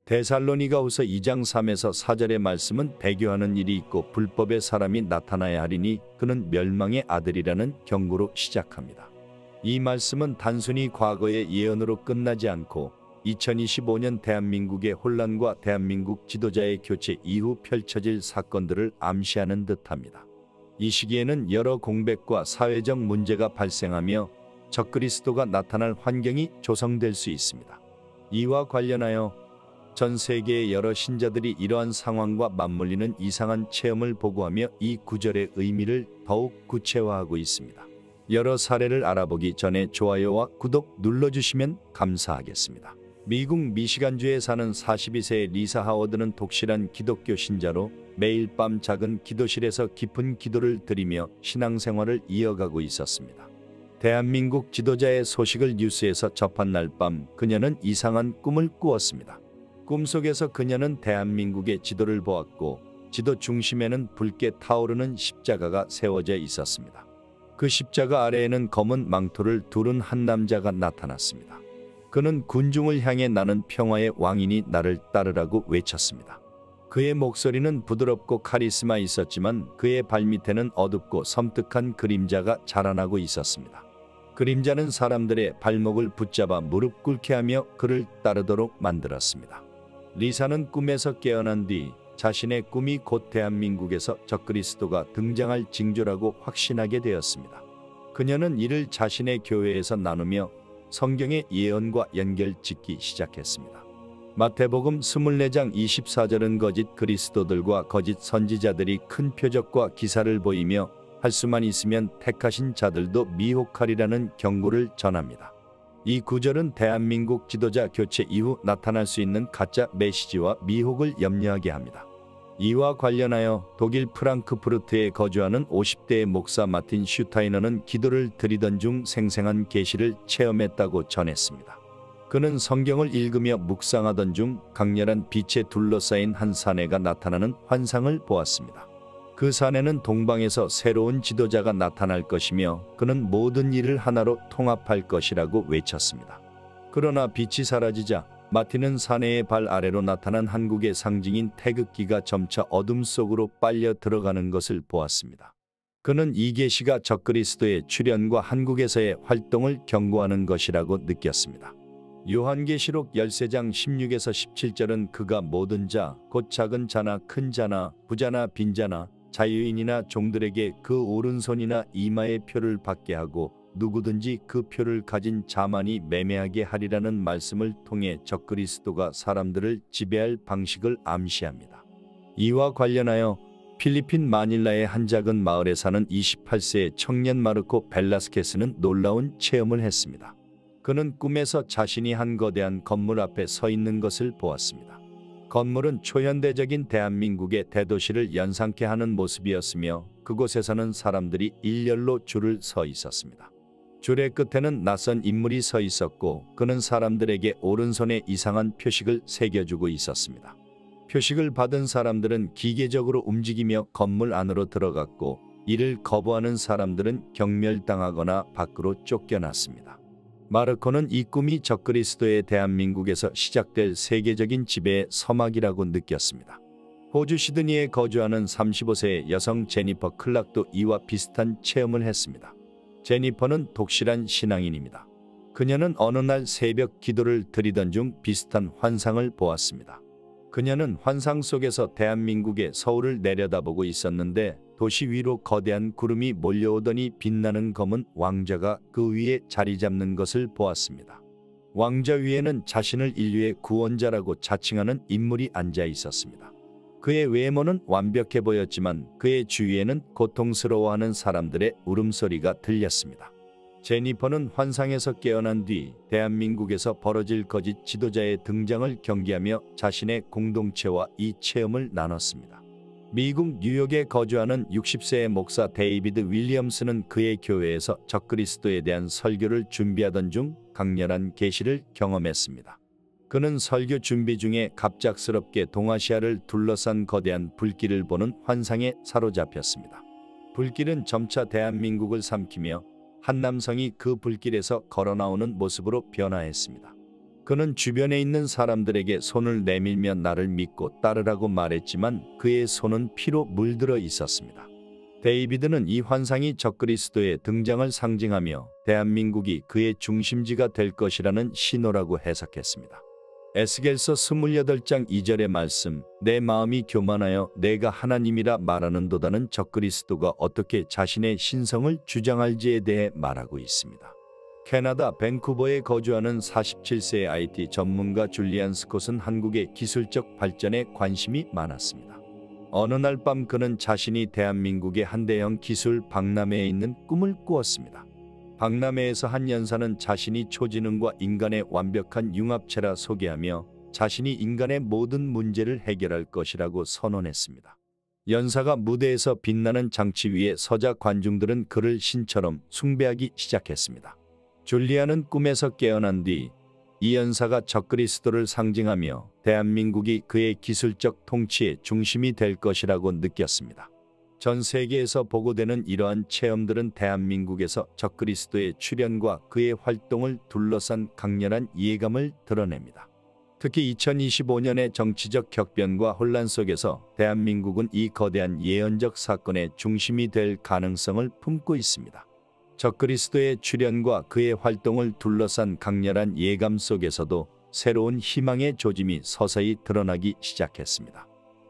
데살로니가후서 2장 3에서 4절의 말씀은 배교하는 일이 있고 불법의 사람이 나타나야 하리니 그는 멸망의 아들이라는 경고로 시작합니다. 이 말씀은 단순히 과거의 예언으로 끝나지 않고 2025년 대한민국의 혼란과 대한민국 지도자의 교체 이후 펼쳐질 사건들을 암시하는 듯합니다. 이 시기에는 여러 공백과 사회적 문제가 발생하며 적그리스도가 나타날 환경이 조성될 수 있습니다. 이와 관련하여 전 세계의 여러 신자들이 이러한 상황과 맞물리는 이상한 체험을 보고하며 이 구절의 의미를 더욱 구체화하고 있습니다. 여러 사례를 알아보기 전에 좋아요와 구독 눌러주시면 감사하겠습니다. 미국 미시간주에 사는 42세의 리사 하워드는 독실한 기독교 신자로 매일 밤 작은 기도실에서 깊은 기도를 드리며 신앙생활을 이어가고 있었습니다. 대한민국 지도자의 소식을 뉴스에서 접한 날 밤 그녀는 이상한 꿈을 꾸었습니다. 꿈속에서 그녀는 대한민국의 지도를 보았고 지도 중심에는 붉게 타오르는 십자가가 세워져 있었습니다. 그 십자가 아래에는 검은 망토를 두른 한 남자가 나타났습니다. 그는 군중을 향해 나는 평화의 왕이니 나를 따르라고 외쳤습니다. 그의 목소리는 부드럽고 카리스마 있었지만 그의 발밑에는 어둡고 섬뜩한 그림자가 자라나고 있었습니다. 그림자는 사람들의 발목을 붙잡아 무릎 꿇게 하며 그를 따르도록 만들었습니다. 리사는 꿈에서 깨어난 뒤 자신의 꿈이 곧 대한민국에서 적그리스도가 등장할 징조라고 확신하게 되었습니다. 그녀는 이를 자신의 교회에서 나누며 성경의 예언과 연결짓기 시작했습니다. 마태복음 24장 24절은 거짓 그리스도들과 거짓 선지자들이 큰 표적과 기사를 보이며 할 수만 있으면 택하신 자들도 미혹하리라는 경고를 전합니다. 이 구절은 대한민국 지도자 교체 이후 나타날 수 있는 가짜 메시지와 미혹을 염려하게 합니다. 이와 관련하여 독일 프랑크푸르트에 거주하는 50대의 목사 마틴 슈타이너는 기도를 드리던 중 생생한 계시를 체험했다고 전했습니다. 그는 성경을 읽으며 묵상하던 중 강렬한 빛에 둘러싸인 한 사내가 나타나는 환상을 보았습니다. 그 사내는 동방에서 새로운 지도자가 나타날 것이며 그는 모든 일을 하나로 통합할 것이라고 외쳤습니다. 그러나 빛이 사라지자 마틴은 사내의 발 아래로 나타난 한국의 상징인 태극기가 점차 어둠 속으로 빨려 들어가는 것을 보았습니다. 그는 이 계시가 적그리스도의 출현과 한국에서의 활동을 경고하는 것이라고 느꼈습니다. 요한계시록 13장 16에서 17절은 그가 모든 자, 곧 작은 자나 큰 자나 부자나 빈자나 자유인이나 종들에게 그 오른손이나 이마의 표를 받게 하고 누구든지 그 표를 가진 자만이 매매하게 하리라는 말씀을 통해 적그리스도가 사람들을 지배할 방식을 암시합니다. 이와 관련하여 필리핀 마닐라의 한 작은 마을에 사는 28세의 청년 마르코 벨라스케스는 놀라운 체험을 했습니다. 그는 꿈에서 자신이 한 거대한 건물 앞에 서 있는 것을 보았습니다. 건물은 초현대적인 대한민국의 대도시를 연상케 하는 모습이었으며 그곳에서는 사람들이 일렬로 줄을 서 있었습니다. 줄의 끝에는 낯선 인물이 서 있었고 그는 사람들에게 오른손에 이상한 표식을 새겨주고 있었습니다. 표식을 받은 사람들은 기계적으로 움직이며 건물 안으로 들어갔고 이를 거부하는 사람들은 경멸당하거나 밖으로 쫓겨났습니다. 마르코는 이 꿈이 적그리스도의 대한민국에서 시작될 세계적인 지배의 서막이라고 느꼈습니다. 호주 시드니에 거주하는 35세의 여성 제니퍼 클락도 이와 비슷한 체험을 했습니다. 제니퍼는 독실한 신앙인입니다. 그녀는 어느 날 새벽 기도를 드리던 중 비슷한 환상을 보았습니다. 그녀는 환상 속에서 대한민국의 서울을 내려다보고 있었는데 도시 위로 거대한 구름이 몰려오더니 빛나는 검은 왕자가 그 위에 자리 잡는 것을 보았습니다. 왕자 위에는 자신을 인류의 구원자라고 자칭하는 인물이 앉아 있었습니다. 그의 외모는 완벽해 보였지만 그의 주위에는 고통스러워하는 사람들의 울음소리가 들렸습니다. 제니퍼는 환상에서 깨어난 뒤 대한민국에서 벌어질 거짓 지도자의 등장을 경계하며 자신의 공동체와 이 체험을 나눴습니다. 미국 뉴욕에 거주하는 60세의 목사 데이비드 윌리엄스는 그의 교회에서 적그리스도에 대한 설교를 준비하던 중 강렬한 계시를 경험했습니다. 그는 설교 준비 중에 갑작스럽게 동아시아를 둘러싼 거대한 불길을 보는 환상에 사로잡혔습니다. 불길은 점차 대한민국을 삼키며 한 남성이 그 불길에서 걸어 나오는 모습으로 변화했습니다. 그는 주변에 있는 사람들에게 손을 내밀며 나를 믿고 따르라고 말했지만 그의 손은 피로 물들어 있었습니다. 데이비드는 이 환상이 적그리스도의 등장을 상징하며 대한민국이 그의 중심지가 될 것이라는 신호라고 해석했습니다. 에스겔서 28장 2절의 말씀, 내 마음이 교만하여 내가 하나님이라 말하는도다는 적그리스도가 어떻게 자신의 신성을 주장할지에 대해 말하고 있습니다. 캐나다 밴쿠버에 거주하는 47세의 IT 전문가 줄리안 스콧은 한국의 기술적 발전에 관심이 많았습니다. 어느 날 밤 그는 자신이 대한민국의 한 대형 기술 박람회에 있는 꿈을 꾸었습니다. 박람회에서 한 연사는 자신이 초지능과 인간의 완벽한 융합체라 소개하며 자신이 인간의 모든 문제를 해결할 것이라고 선언했습니다. 연사가 무대에서 빛나는 장치 위에 서자 관중들은 그를 신처럼 숭배하기 시작했습니다. 줄리안은 꿈에서 깨어난 뒤 이 연사가 적그리스도를 상징하며 대한민국이 그의 기술적 통치의 중심이 될 것이라고 느꼈습니다. 전 세계에서 보고되는 이러한 체험들은 대한민국에서 적그리스도의 출현과 그의 활동을 둘러싼 강렬한 이해감을 드러냅니다. 특히 2025년의 정치적 격변과 혼란 속에서 대한민국은 이 거대한 예언적 사건의 중심이 될 가능성을 품고 있습니다. 적그리스도의 출현과 그의 활동을 둘러싼 강렬한 예감 속에서도 새로운 희망의 조짐이 서서히 드러나기 시작했습니다.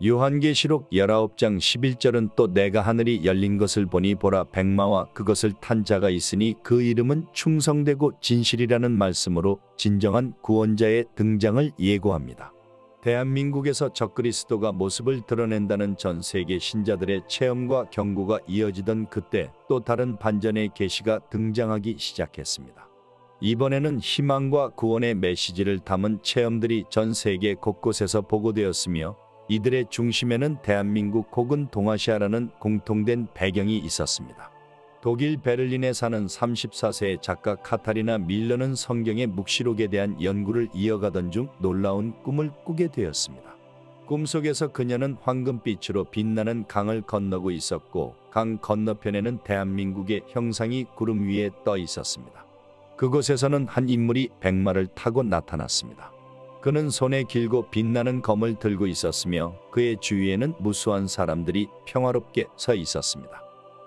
요한계시록 19장 11절은 또 내가 하늘이 열린 것을 보니 보라 백마와 그것을 탄 자가 있으니 그 이름은 충성되고 진실이라는 말씀으로 진정한 구원자의 등장을 예고합니다. 대한민국에서 적그리스도가 모습을 드러낸다는 전 세계 신자들의 체험과 경고가 이어지던 그때 또 다른 반전의 계시가 등장하기 시작했습니다. 이번에는 희망과 구원의 메시지를 담은 체험들이 전 세계 곳곳에서 보고되었으며 이들의 중심에는 대한민국 혹은 동아시아라는 공통된 배경이 있었습니다. 독일 베를린에 사는 34세의 작가 카타리나 밀러는 성경의 묵시록에 대한 연구를 이어가던 중 놀라운 꿈을 꾸게 되었습니다. 꿈속에서 그녀는 황금빛으로 빛나는 강을 건너고 있었고 강 건너편에는 대한민국의 형상이 구름 위에 떠 있었습니다. 그곳에서는 한 인물이 백마를 타고 나타났습니다. 그는 손에 길고 빛나는 검을 들고 있었으며 그의 주위에는 무수한 사람들이 평화롭게 서 있었습니다.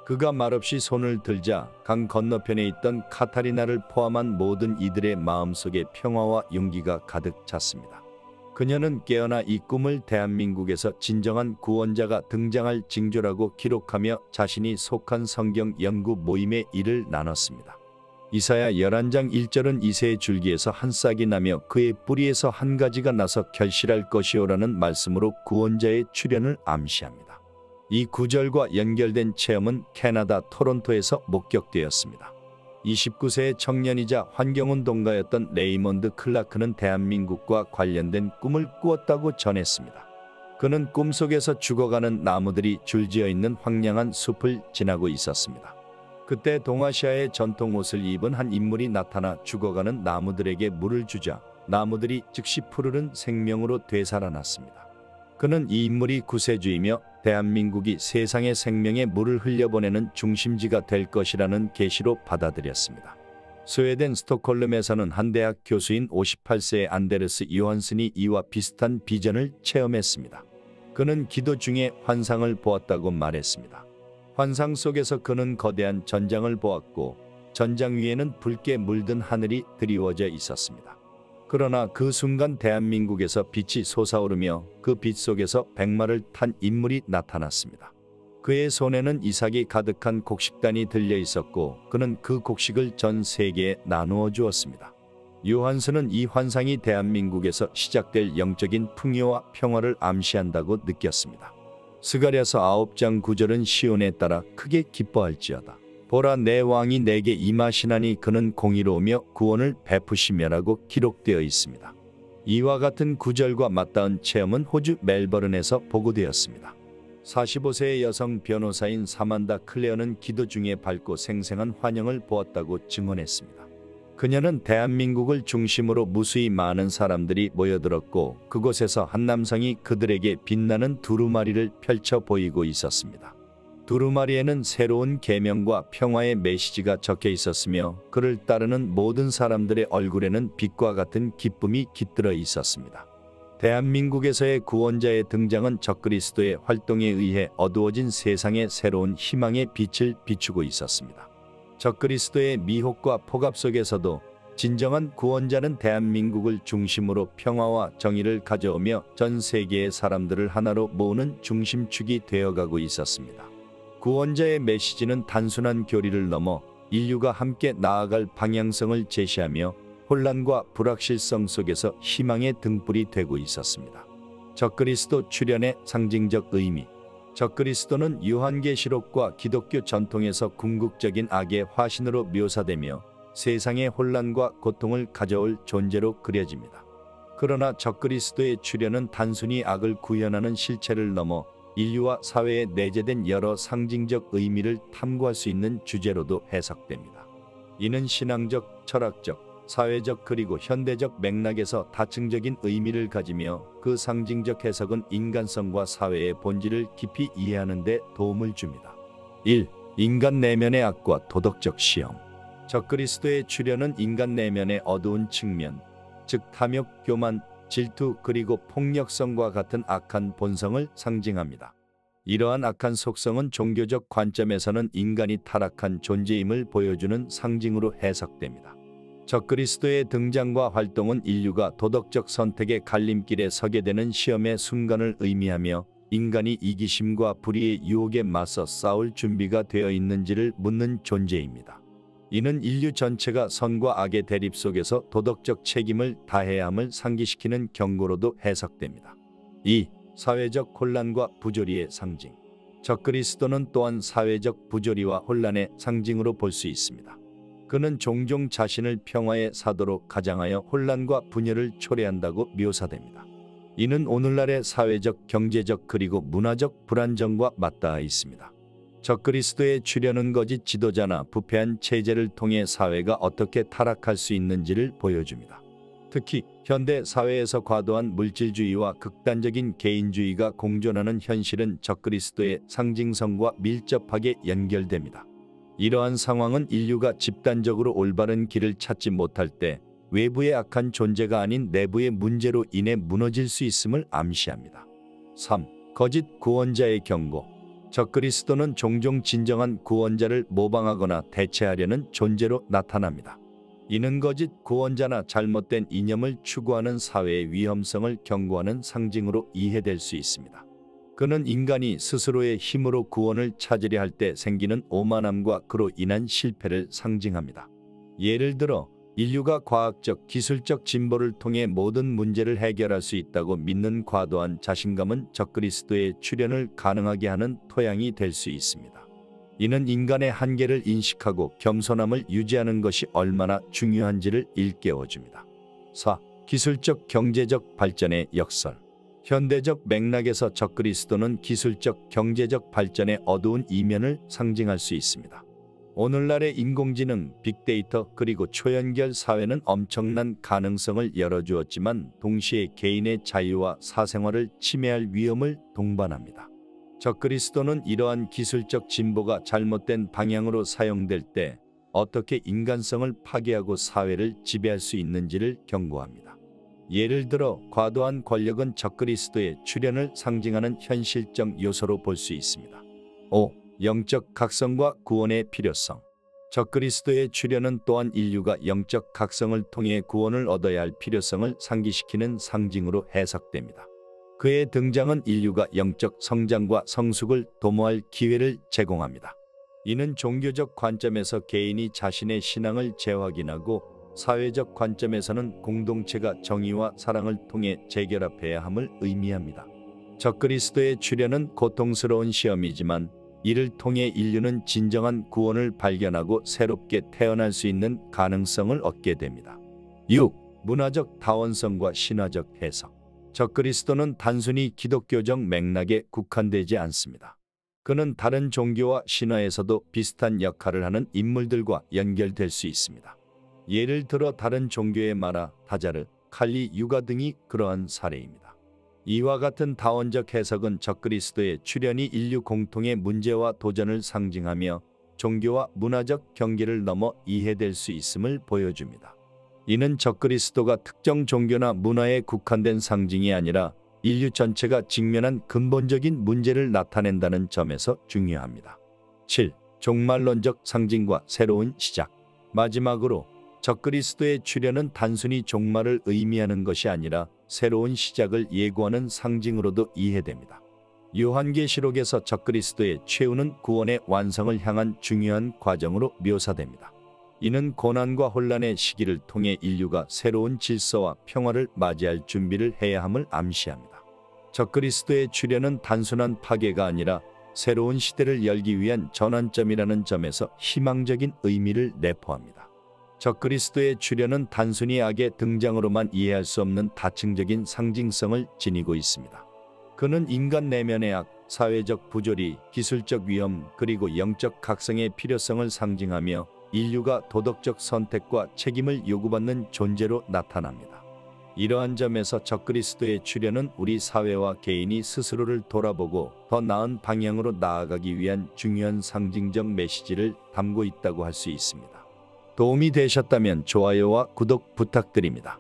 그가 말없이 손을 들자 강 건너편에 있던 카타리나를 포함한 모든 이들의 마음속에 평화와 용기가 가득 찼습니다. 그녀는 깨어나 이 꿈을 대한민국에서 진정한 구원자가 등장할 징조라고 기록하며 자신이 속한 성경 연구 모임의 일을 나눴습니다. 이사야 11장 1절은 이새의 줄기에서 한 싹이 나며 그의 뿌리에서 한 가지가 나서 결실할 것이오라는 말씀으로 구원자의 출현을 암시합니다. 이 구절과 연결된 체험은 캐나다 토론토에서 목격되었습니다. 29세의 청년이자 환경운동가였던 레이먼드 클라크는 대한민국과 관련된 꿈을 꾸었다고 전했습니다. 그는 꿈속에서 죽어가는 나무들이 줄지어 있는 황량한 숲을 지나고 있었습니다. 그때 동아시아의 전통 옷을 입은 한 인물이 나타나 죽어가는 나무들에게 물을 주자 나무들이 즉시 푸르른 생명으로 되살아났습니다. 그는 이 인물이 구세주이며 대한민국이 세상의 생명의 물을 흘려보내는 중심지가 될 것이라는 계시로 받아들였습니다. 스웨덴 스톡홀름에서는 한 대학 교수인 58세의 안데르스 요한슨이 이와 비슷한 비전을 체험했습니다. 그는 기도 중에 환상을 보았다고 말했습니다. 환상 속에서 그는 거대한 전장을 보았고 전장 위에는 붉게 물든 하늘이 드리워져 있었습니다. 그러나 그 순간 대한민국에서 빛이 솟아오르며 그 빛 속에서 백마를 탄 인물이 나타났습니다. 그의 손에는 이삭이 가득한 곡식단이 들려 있었고 그는 그 곡식을 전 세계에 나누어 주었습니다. 요한슨은 이 환상이 대한민국에서 시작될 영적인 풍요와 평화를 암시한다고 느꼈습니다. 스가랴서 9장 9절은 시온에 따라 크게 기뻐할지어다. 보라 내 왕이 내게 임하시나니 그는 공의로우며 구원을 베푸시며라고 기록되어 있습니다. 이와 같은 구절과 맞닿은 체험은 호주 멜버른에서 보고되었습니다. 45세의 여성 변호사인 사만다 클레어는 기도 중에 밝고 생생한 환영을 보았다고 증언했습니다. 그녀는 대한민국을 중심으로 무수히 많은 사람들이 모여들었고 그곳에서 한 남성이 그들에게 빛나는 두루마리를 펼쳐 보이고 있었습니다. 두루마리에는 새로운 계명과 평화의 메시지가 적혀 있었으며 그를 따르는 모든 사람들의 얼굴에는 빛과 같은 기쁨이 깃들어 있었습니다. 대한민국에서의 구원자의 등장은 적그리스도의 활동에 의해 어두워진 세상에 새로운 희망의 빛을 비추고 있었습니다. 적그리스도의 미혹과 폭압 속에서도 진정한 구원자는 대한민국을 중심으로 평화와 정의를 가져오며 전 세계의 사람들을 하나로 모으는 중심축이 되어가고 있었습니다. 구원자의 메시지는 단순한 교리를 넘어 인류가 함께 나아갈 방향성을 제시하며 혼란과 불확실성 속에서 희망의 등불이 되고 있었습니다. 적그리스도 출현의 상징적 의미. 적그리스도는 요한계시록과 기독교 전통에서 궁극적인 악의 화신으로 묘사되며 세상의 혼란과 고통을 가져올 존재로 그려집니다. 그러나 적그리스도의 출현은 단순히 악을 구현하는 실체를 넘어 인류와 사회에 내재된 여러 상징적 의미를 탐구할 수 있는 주제로도 해석됩니다. 이는 신앙적, 철학적, 사회적 그리고 현대적 맥락에서 다층적인 의미를 가지며 그 상징적 해석은 인간성과 사회의 본질을 깊이 이해하는 데 도움을 줍니다. 1. 인간 내면의 악과 도덕적 시험. 적그리스도의 출현은 인간 내면의 어두운 측면, 즉 탐욕, 교만, 질투 그리고 폭력성과 같은 악한 본성을 상징합니다. 이러한 악한 속성은 종교적 관점에서는 인간이 타락한 존재임을 보여주는 상징으로 해석됩니다. 적그리스도의 등장과 활동은 인류가 도덕적 선택의 갈림길에 서게 되는 시험의 순간을 의미하며 인간이 이기심과 불의의 유혹에 맞서 싸울 준비가 되어 있는지를 묻는 존재입니다. 이는 인류 전체가 선과 악의 대립 속에서 도덕적 책임을 다해야 함을 상기시키는 경고로도 해석됩니다. 2. 사회적 혼란과 부조리의 상징. 적그리스도는 또한 사회적 부조리와 혼란의 상징으로 볼 수 있습니다. 그는 종종 자신을 평화의 사도로 가장하여 혼란과 분열을 초래한다고 묘사됩니다. 이는 오늘날의 사회적, 경제적 그리고 문화적 불안정과 맞닿아 있습니다. 적그리스도의 출현은 거짓 지도자나 부패한 체제를 통해 사회가 어떻게 타락할 수 있는지를 보여줍니다. 특히 현대 사회에서 과도한 물질주의와 극단적인 개인주의가 공존하는 현실은 적그리스도의 상징성과 밀접하게 연결됩니다. 이러한 상황은 인류가 집단적으로 올바른 길을 찾지 못할 때 외부의 악한 존재가 아닌 내부의 문제로 인해 무너질 수 있음을 암시합니다. 3. 거짓 구원자의 경고. 적그리스도는 종종 진정한 구원자를 모방하거나 대체하려는 존재로 나타납니다. 이는 거짓 구원자나 잘못된 이념을 추구하는 사회의 위험성을 경고하는 상징으로 이해될 수 있습니다. 그는 인간이 스스로의 힘으로 구원을 찾으려 할 때 생기는 오만함과 그로 인한 실패를 상징합니다. 예를 들어 인류가 과학적, 기술적 진보를 통해 모든 문제를 해결할 수 있다고 믿는 과도한 자신감은 적그리스도의 출현을 가능하게 하는 토양이 될 수 있습니다. 이는 인간의 한계를 인식하고 겸손함을 유지하는 것이 얼마나 중요한지를 일깨워줍니다. 4. 기술적, 경제적 발전의 역설. 현대적 맥락에서 적그리스도는 기술적, 경제적 발전의 어두운 이면을 상징할 수 있습니다. 오늘날의 인공지능, 빅데이터 그리고 초연결 사회는 엄청난 가능성을 열어주었지만 동시에 개인의 자유와 사생활을 침해할 위험을 동반합니다. 적그리스도는 이러한 기술적 진보가 잘못된 방향으로 사용될 때 어떻게 인간성을 파괴하고 사회를 지배할 수 있는지를 경고합니다. 예를 들어 과도한 권력은 적그리스도의 출현을 상징하는 현실적 요소로 볼 수 있습니다. 5. 영적 각성과 구원의 필요성. 적그리스도의 출현은 또한 인류가 영적 각성을 통해 구원을 얻어야 할 필요성을 상기시키는 상징으로 해석됩니다. 그의 등장은 인류가 영적 성장과 성숙을 도모할 기회를 제공합니다. 이는 종교적 관점에서 개인이 자신의 신앙을 재확인하고 사회적 관점에서는 공동체가 정의와 사랑을 통해 재결합해야 함을 의미합니다. 적그리스도의 출현은 고통스러운 시험이지만 이를 통해 인류는 진정한 구원을 발견하고 새롭게 태어날 수 있는 가능성을 얻게 됩니다. 6. 문화적 다원성과 신화적 해석. 적그리스도는 단순히 기독교적 맥락에 국한되지 않습니다. 그는 다른 종교와 신화에서도 비슷한 역할을 하는 인물들과 연결될 수 있습니다. 예를 들어 다른 종교의 마라, 다자르, 칼리, 유가 등이 그러한 사례입니다. 이와 같은 다원적 해석은 적그리스도의 출현이 인류 공통의 문제와 도전을 상징하며 종교와 문화적 경계를 넘어 이해될 수 있음을 보여줍니다. 이는 적그리스도가 특정 종교나 문화에 국한된 상징이 아니라 인류 전체가 직면한 근본적인 문제를 나타낸다는 점에서 중요합니다. 7. 종말론적 상징과 새로운 시작. 마지막으로 적그리스도의 출현은 단순히 종말을 의미하는 것이 아니라 새로운 시작을 예고하는 상징으로도 이해됩니다. 요한계시록에서 적그리스도의 최후는 구원의 완성을 향한 중요한 과정으로 묘사됩니다. 이는 고난과 혼란의 시기를 통해 인류가 새로운 질서와 평화를 맞이할 준비를 해야 함을 암시합니다. 적그리스도의 출현은 단순한 파괴가 아니라 새로운 시대를 열기 위한 전환점이라는 점에서 희망적인 의미를 내포합니다. 적그리스도의 출현은 단순히 악의 등장으로만 이해할 수 없는 다층적인 상징성을 지니고 있습니다. 그는 인간 내면의 악, 사회적 부조리, 기술적 위험, 그리고 영적 각성의 필요성을 상징하며 인류가 도덕적 선택과 책임을 요구받는 존재로 나타납니다. 이러한 점에서 적그리스도의 출현은 우리 사회와 개인이 스스로를 돌아보고 더 나은 방향으로 나아가기 위한 중요한 상징적 메시지를 담고 있다고 할 수 있습니다. 도움이 되셨다면 좋아요와 구독 부탁드립니다.